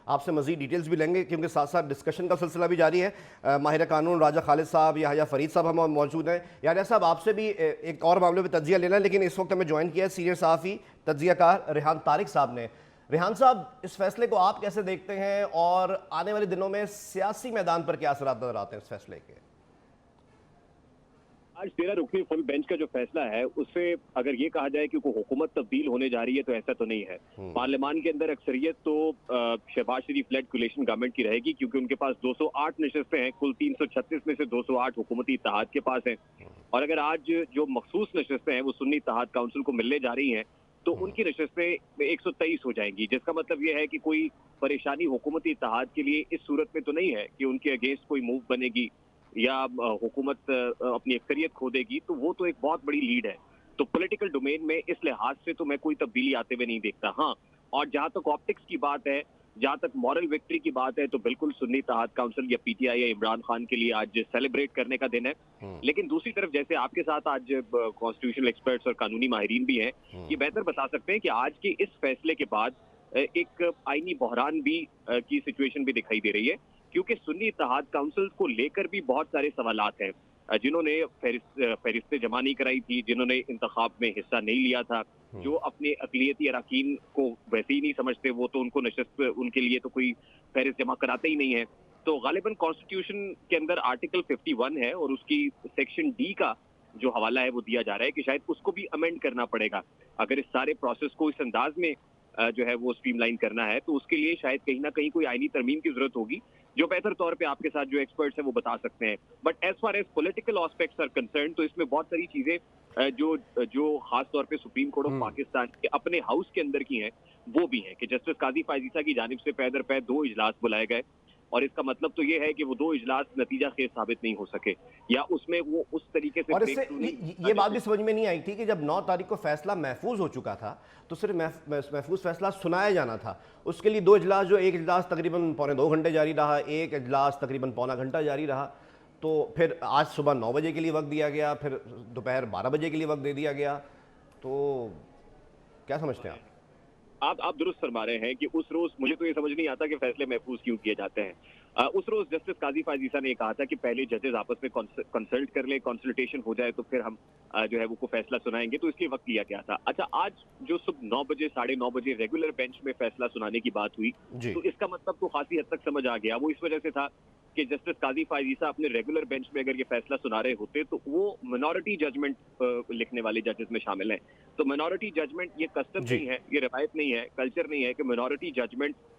आपसे मज़ीद डिटेल्स भी लेंगे, क्योंकि साथ साथ डिस्कशन का सिलसिला भी जारी है। माहिर कानून राजा खालिद साहब, या फरीद साहब हम मौजूद हैं। यार साहब, आपसे भी एक और मामले पर तज्जिया लेना है, लेकिन इस वक्त हमें ज्वाइन किया है सीनियर सहाफ़ी तज्जियाकार रेहान तारिक साहब ने। रेहान साहब, इस फैसले को आप कैसे देखते हैं और आने वाले दिनों में सियासी मैदान पर क्या असर नजर आते हैं इस फैसले के? आज 13 रुकनी फुल बेंच का जो फैसला है उससे अगर ये कहा जाए कि कोई हुकूमत तब्दील होने जा रही है तो ऐसा तो नहीं है। पार्लियामान के अंदर अक्सरियत तो शहबाज शरीफ लेड कोलिशन गवर्नमेंट की रहेगी, क्योंकि उनके पास 208 नशस्तें हैं। कुल 336 में से 208 हुकूमती इत्तेहाद के पास हैं। और अगर आज जो मखसूस नशस्तें हैं वो सुन्नी इत्तेहाद काउंसिल को मिलने जा रही हैं तो उनकी नशस्तें 123 हो जाएंगी, जिसका मतलब ये है कि कोई परेशानी हुकूमती इत्तेहाद के लिए इस सूरत में तो नहीं है कि उनके अगेंस्ट कोई मूव बनेगी या हुकूमत अपनी अक्सरियत खो देगी। तो वो तो एक बहुत बड़ी लीड है। तो पॉलिटिकल डोमेन में इस लिहाज से तो मैं कोई तब्दीली आते हुए नहीं देखता। हाँ, और जहां तक ऑप्टिक्स की बात है, जहां तक मॉरल विक्ट्री की बात है, तो बिल्कुल सुन्नी इत्तेहाद काउंसिल या पीटीआई या इमरान खान के लिए आज सेलिब्रेट करने का दिन है। लेकिन दूसरी तरफ जैसे आपके साथ आज कॉन्स्टिट्यूशनल एक्सपर्ट्स और कानूनी माहिरीन भी हैं, ये बेहतर बता सकते हैं कि आज के इस फैसले के बाद एक आईनी बहरान भी की सिचुएशन भी दिखाई दे रही है, क्योंकि सुन्नी इत्तेहाद काउंसिल को लेकर भी बहुत सारे सवालात हैं। जिन्होंने फहरिस्तें जमा नहीं कराई थी, जिन्होंने इंतखाब में हिस्सा नहीं लिया था, जो अपने अकलियती अराकीन को वैसे ही नहीं समझते, वो तो उनको नशस्त उनके लिए तो कोई फहरिस्त जमा कराते ही नहीं है। तो गालिबन कॉन्स्टिट्यूशन के अंदर आर्टिकल 51 है और उसकी सेक्शन डी का जो हवाला है वो दिया जा रहा है कि शायद उसको भी अमेंड करना पड़ेगा। अगर इस सारे प्रोसेस को इस अंदाज में जो है वो स्ट्रीमलाइन करना है तो उसके लिए शायद कहीं ना कहीं कोई आईनी तरमीम की जरूरत होगी, जो बेहतर तौर पे आपके साथ जो एक्सपर्ट्स हैं वो बता सकते हैं। But as far as political aspects are concern, तो इसमें बहुत सारी चीजें जो जो खास तौर पे सुप्रीम कोर्ट ऑफ पाकिस्तान के अपने हाउस के अंदर की हैं वो भी हैं कि जस्टिस काजी फायजीसा की जानिब से पैदर पै 2 इजलास बुलाए गए, और इसका मतलब तो ये है कि वो 2 इजलास नतीजा खेज साबित नहीं हो सके या उसमें वो उस तरीके से और इससे ये बात भी समझ में नहीं आई थी कि जब 9 तारीख को फैसला महफूज हो चुका था तो सिर्फ महफूज फैसला सुनाया जाना था। उसके लिए 2 इजलास, जो एक इजलास तकरीबन पौने 2 घंटे जारी रहा, एक इजलास तकरीबन पौना घंटा जारी रहा, तो फिर आज सुबह 9 बजे के लिए वक्त दिया गया, फिर दोपहर 12 बजे के लिए वक्त दे दिया गया। तो क्या समझते हैं आप दुरुस्त फरमा रहे हैं कि उस रोज मुझे तो ये समझ नहीं आता कि फैसले महफूज क्यों किए जाते हैं। उस रोज जस्टिस काजी फाजीसा ने कहा था कि पहले जजेस आपस में कंसल्ट कर लें, कंसल्टेशन हो जाए तो फिर हम जो है वो फैसला सुनाएंगे, तो इसलिए वक्त लिया गया था। अच्छा, आज जो सुबह 9 बजे 9:30 बजे रेगुलर बेंच में फैसला सुनाने की बात हुई, तो इसका मतलब तो खासी हद तक समझ आ गया। वो इस वजह से था कि जस्टिस काजी फाजीसा अपने रेगुलर बेंच में अगर ये फैसला सुना रहे होते तो वो मिनॉरिटी जजमेंट लिखने वाले जजेस में शामिल हैं। तो मिनॉरिटी जजमेंट ये कस्टम नहीं है, ये रवायत नहीं है, कल्चर नहीं है कि मिनॉरिटी जजमेंट